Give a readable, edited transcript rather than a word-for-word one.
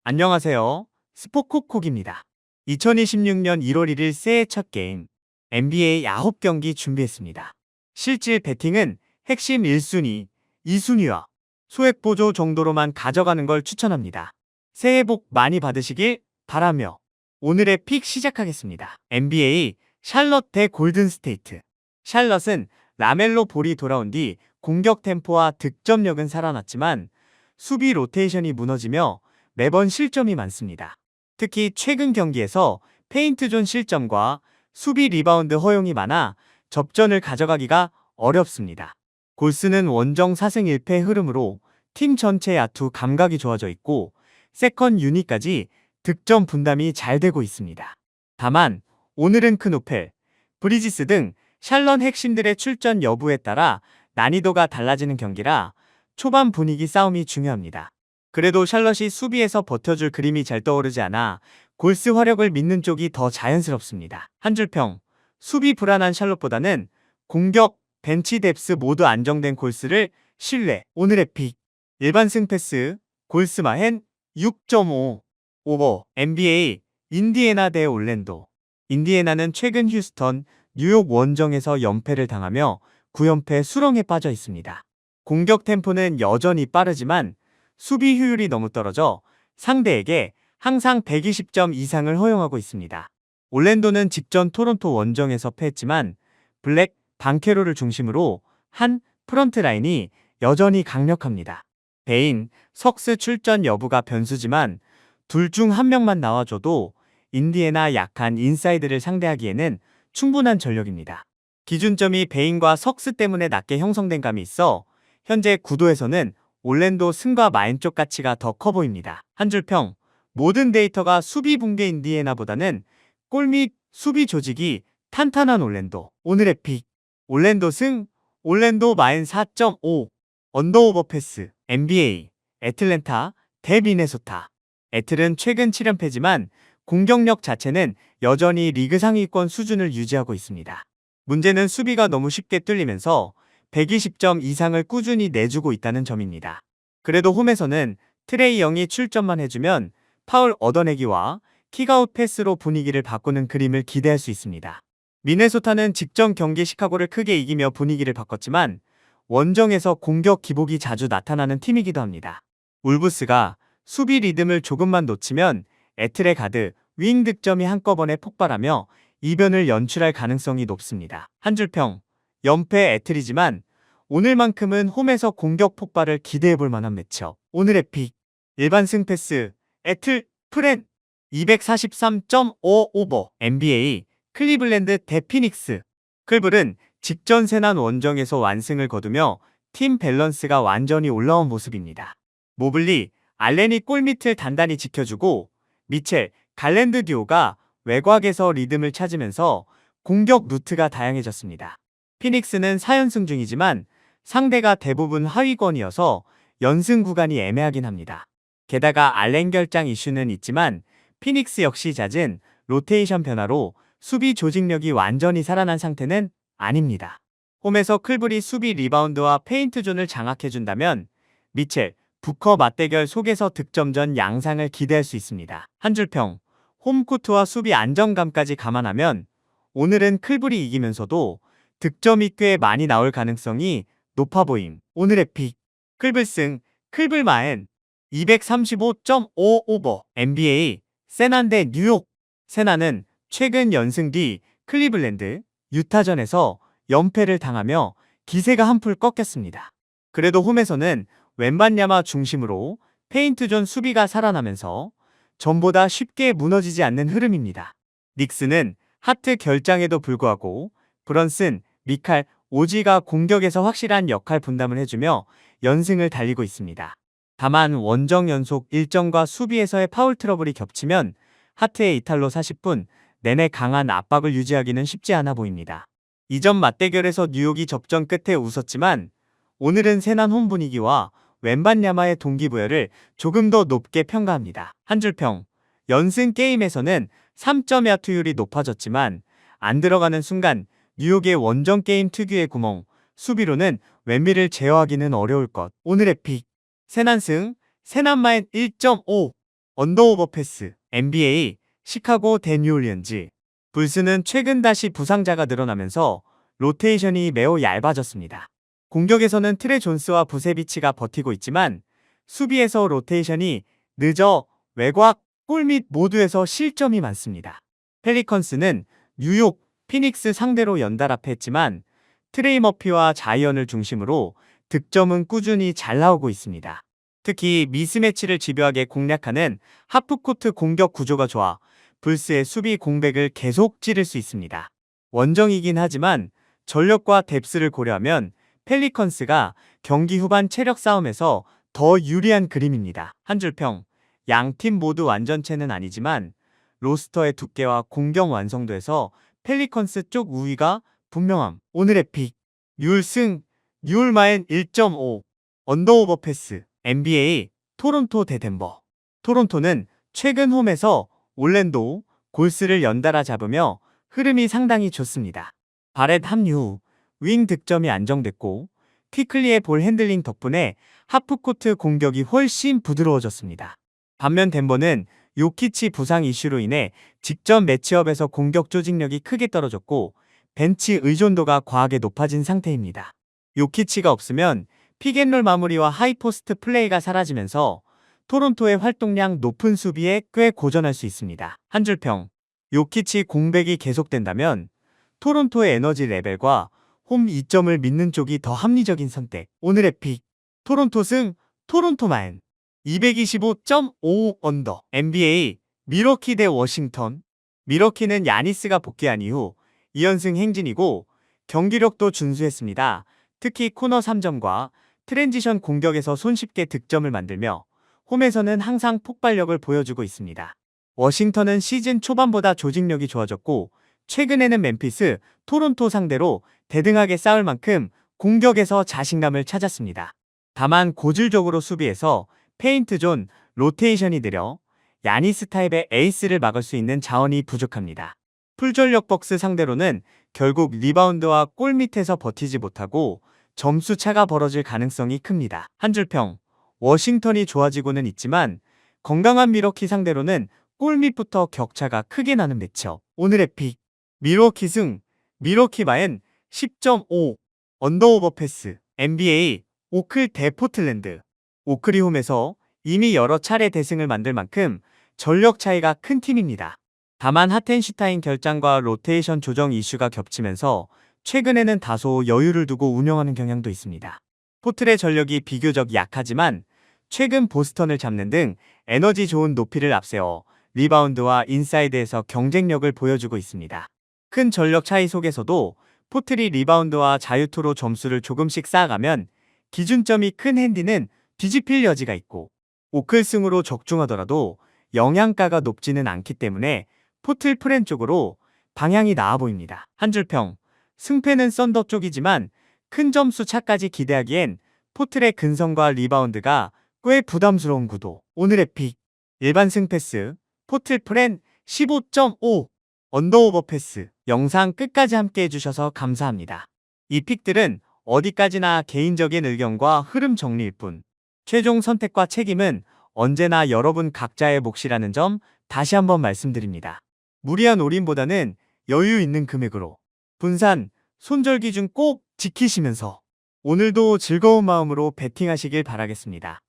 안녕하세요. 스포콕콕입니다. 2026년 1월 1일 새해 첫 게임 NBA 9경기 준비했습니다. 실질 배팅은 핵심 1순위, 2순위와 소액 보조 정도로만 가져가는 걸 추천합니다. 새해 복 많이 받으시길 바라며 오늘의 픽 시작하겠습니다. NBA 샬럿 대 골든스테이트. 샬럿은 라멜로 볼이 돌아온 뒤 공격 템포와 득점력은 살아났지만 수비 로테이션이 무너지며 매번 실점이 많습니다. 특히 최근 경기에서 페인트존 실점과 수비 리바운드 허용이 많아 접전을 가져가기가 어렵습니다. 골스는 원정 4승 1패 흐름으로 팀 전체 야투 감각이 좋아져 있고 세컨 유닛까지 득점 분담이 잘 되고 있습니다. 다만 오늘은 크노펠, 브리지스 등 샬럿 핵심들의 출전 여부에 따라 난이도가 달라지는 경기라 초반 분위기 싸움이 중요합니다. 그래도 샬럿이 수비에서 버텨줄 그림이 잘 떠오르지 않아 골스 화력을 믿는 쪽이 더 자연스럽습니다. 한 줄평, 수비 불안한 샬럿보다는 공격, 벤치 뎁스 모두 안정된 골스를 신뢰. 오늘의 픽, 일반 승패스, 골스 마헨 6.5 오버. NBA 인디애나 대 올랜도. 인디애나는 최근 휴스턴, 뉴욕 원정에서 연패를 당하며 9연패 수렁에 빠져 있습니다. 공격 템포는 여전히 빠르지만 수비 효율이 너무 떨어져 상대에게 항상 120점 이상을 허용하고 있습니다. 올랜도는 직전 토론토 원정에서 패했지만 블랙, 방케로를 중심으로 한 프런트 라인이 여전히 강력합니다. 베인, 석스 출전 여부가 변수지만 둘 중 한 명만 나와줘도 인디애나 약한 인사이드를 상대하기에는 충분한 전력입니다. 기준점이 베인과 석스 때문에 낮게 형성된 감이 있어 현재 구도에서는 올랜도 승과 마인 쪽 가치가 더 커 보입니다. 한 줄평, 모든 데이터가 수비 붕괴 인디애나보다는 골 및 수비 조직이 탄탄한 올랜도. 오늘의 픽, 올랜도 승, 올랜도 마인 4.5 언더오버 패스. NBA 애틀랜타 대 미네소타. 애틀은 최근 7연패지만 공격력 자체는 여전히 리그 상위권 수준을 유지하고 있습니다. 문제는 수비가 너무 쉽게 뚫리면서 120점 이상을 꾸준히 내주고 있다는 점입니다. 그래도 홈에서는 트레이 영이 출전만 해주면 파울 얻어내기와 킥아웃 패스로 분위기를 바꾸는 그림을 기대할 수 있습니다. 미네소타는 직전 경기 시카고를 크게 이기며 분위기를 바꿨지만 원정에서 공격 기복이 자주 나타나는 팀이기도 합니다. 울브스가 수비 리듬을 조금만 놓치면 애틀의 가드, 윙 득점이 한꺼번에 폭발하며 이변을 연출할 가능성이 높습니다. 한 줄평, 연패 애틀이지만 오늘만큼은 홈에서 공격 폭발을 기대해볼 만한 매치업. 오늘의 픽, 일반 승패스, 애틀, 프렌 243.5 오버. NBA 클리블랜드 대 피닉스. 클블은 직전 세난 원정에서 완승을 거두며 팀 밸런스가 완전히 올라온 모습입니다. 모블리, 알렌이 골밑을 단단히 지켜주고 미첼, 갈랜드 듀오가 외곽에서 리듬을 찾으면서 공격 루트가 다양해졌습니다. 피닉스는 4연승 중이지만 상대가 대부분 하위권이어서 연승 구간이 애매하긴 합니다. 게다가 알렌 결장 이슈는 있지만 피닉스 역시 잦은 로테이션 변화로 수비 조직력이 완전히 살아난 상태는 아닙니다. 홈에서 클블이 수비 리바운드와 페인트존을 장악해준다면 미첼, 부커 맞대결 속에서 득점전 양상을 기대할 수 있습니다. 한 줄평, 홈코트와 수비 안정감까지 감안하면 오늘은 클블이 이기면서도 득점이 꽤 많이 나올 가능성이 높아 보임. 오늘의 픽, 클블승, 클블마엔 235.5 오버. NBA 세난 대 뉴욕. 세나는 최근 연승 뒤 클리블랜드, 유타전에서 연패를 당하며 기세가 한풀 꺾였습니다. 그래도 홈에서는 웬반야마 중심으로 페인트존 수비가 살아나면서 전보다 쉽게 무너지지 않는 흐름입니다. 닉스는 하트 결장에도 불구하고 브런슨, 미칼, 오지가 공격에서 확실한 역할 분담을 해주며 연승을 달리고 있습니다. 다만 원정 연속 일정과 수비에서의 파울 트러블이 겹치면 하트의 이탈로 40분 내내 강한 압박을 유지하기는 쉽지 않아 보입니다. 이전 맞대결에서 뉴욕이 접전 끝에 웃었지만 오늘은 세난 홈 분위기와 웬반야마의 동기부여를 조금 더 높게 평가합니다. 한 줄평, 연승 게임에서는 3점 야투율이 높아졌지만 안 들어가는 순간 뉴욕의 원정 게임 특유의 구멍, 수비로는 웬미를 제어하기는 어려울 것. 오늘의 픽, 세난승, 세난마엔 1.5 언더오버 패스. NBA, 시카고 대뉴올리언즈. 불스는 최근 다시 부상자가 늘어나면서 로테이션이 매우 얇아졌습니다. 공격에서는 트레 존스와 부세비치가 버티고 있지만 수비에서 로테이션이 늦어 외곽, 골 및 모두에서 실점이 많습니다. 펠리컨스는 뉴욕, 피닉스 상대로 연달아 패했지만 트레이 머피와 자이언을 중심으로 득점은 꾸준히 잘 나오고 있습니다. 특히 미스매치를 집요하게 공략하는 하프코트 공격 구조가 좋아 불스의 수비 공백을 계속 찌를 수 있습니다. 원정이긴 하지만 전력과 뎁스를 고려하면 펠리컨스가 경기 후반 체력 싸움에서 더 유리한 그림입니다. 한 줄 평. 양 팀 모두 완전체는 아니지만 로스터의 두께와 공격 완성도에서 펠리컨스 쪽 우위가 분명함. 오늘의 픽. 뉴울 승. 뉴올 마엔 1.5. 언더오버 패스. NBA, 토론토 대 덴버. 토론토는 최근 홈에서 올랜도, 골스를 연달아 잡으며 흐름이 상당히 좋습니다. 바렛 합류 후 윙 득점이 안정됐고 퀴클리의 볼 핸들링 덕분에 하프코트 공격이 훨씬 부드러워졌습니다. 반면 덴버는 요키치 부상 이슈로 인해 직전 매치업에서 공격 조직력이 크게 떨어졌고 벤치 의존도가 과하게 높아진 상태입니다. 요키치가 없으면 픽앤롤 마무리와 하이포스트 플레이가 사라지면서 토론토의 활동량 높은 수비에 꽤 고전할 수 있습니다. 한 줄 평. 요키치 공백이 계속된다면 토론토의 에너지 레벨과 홈 2점을 믿는 쪽이 더 합리적인 선택. 오늘의 픽. 토론토 승. 토론토 마인 225.5 언더. NBA, 미러키 대 워싱턴. 미러키는 야니스가 복귀한 이후 2연승 행진이고 경기력도 준수했습니다. 특히 코너 3점과 트랜지션 공격에서 손쉽게 득점을 만들며 홈에서는 항상 폭발력을 보여주고 있습니다. 워싱턴은 시즌 초반보다 조직력이 좋아졌고 최근에는 멤피스, 토론토 상대로 대등하게 싸울 만큼 공격에서 자신감을 찾았습니다. 다만 고질적으로 수비에서 페인트존, 로테이션이 느려 야니스 타입의 에이스를 막을 수 있는 자원이 부족합니다. 풀전력 벅스 상대로는 결국 리바운드와 골 밑에서 버티지 못하고 점수 차가 벌어질 가능성이 큽니다. 한 줄 평. 워싱턴이 좋아지고는 있지만 건강한 미러키 상대로는 골 밑부터 격차가 크게 나는 매치업. 오늘의 픽. 밀워키 승. 밀워키 마엔 10.5. 언더오버 패스. NBA, 오클 대 포틀랜드. 오클이 홈에서 이미 여러 차례 대승을 만들 만큼 전력 차이가 큰 팀입니다. 다만 하텐슈타인 결장과 로테이션 조정 이슈가 겹치면서 최근에는 다소 여유를 두고 운영하는 경향도 있습니다. 포틀의 전력이 비교적 약하지만 최근 보스턴을 잡는 등 에너지 좋은 높이를 앞세워 리바운드와 인사이드에서 경쟁력을 보여주고 있습니다. 큰 전력 차이 속에서도 포틀이 리바운드와 자유투로 점수를 조금씩 쌓아가면 기준점이 큰 핸디는 뒤집힐 여지가 있고 오클 승으로 적중하더라도 영향가가 높지는 않기 때문에 포틀 프렌 쪽으로 방향이 나아 보입니다. 한 줄 평. 승패는 썬더 쪽이지만 큰 점수 차까지 기대하기엔 포틀의 근성과 리바운드가 꽤 부담스러운 구도. 오늘의 픽. 일반 승패스. 포틀 프렌 15.5. 언더오버 패스. 영상 끝까지 함께 해주셔서 감사합니다. 이 픽들은 어디까지나 개인적인 의견과 흐름 정리일 뿐 최종 선택과 책임은 언제나 여러분 각자의 몫이라는 점 다시 한번 말씀드립니다. 무리한 올인보다는 여유 있는 금액으로 분산, 손절 기준 꼭 지키시면서 오늘도 즐거운 마음으로 베팅하시길 바라겠습니다.